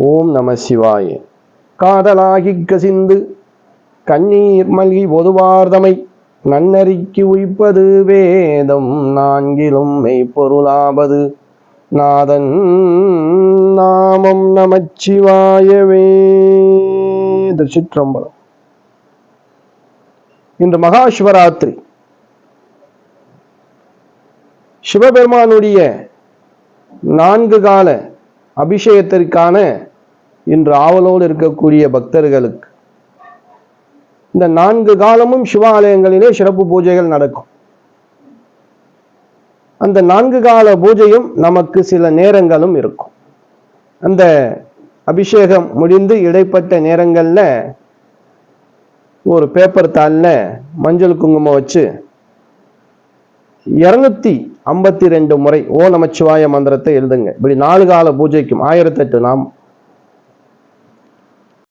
ஓம் நம சிவாய. காதலாகி கசிந்து கண்ணீர் மல்கி பொதுவார்தமை நன்னறிக்கு உய்ப்பது வேதம் நான்கிலும் மெய்ப்பொருளாவது நாதன் நாமம் நமச்சிவாயவே. திருச்சிற்றம்பலம். இன்று மகா சிவராத்திரி. சிவபெருமானுடைய 4 கால அபிஷேகத்திற்கான இன்று ஆவலோடு இருக்கக்கூடிய பக்தர்களுக்கு இந்த 4 காலமும் சிவாலயங்களிலே சிறப்பு பூஜைகள் நடக்கும். அந்த 4 கால பூஜையும் நமக்கு சில நேரங்களும் இருக்கும். அந்த அபிஷேகம் முடிந்து இடைப்பட்ட நேரங்கள்ல ஒரு பேப்பர் தாளில் மஞ்சள் குங்குமம் வச்சு 252 முறை ஓ நமச்சிவாய மந்திரத்தை எழுதுங்க. இப்படி 4 கால பூஜைக்கும் 1008 நாமம்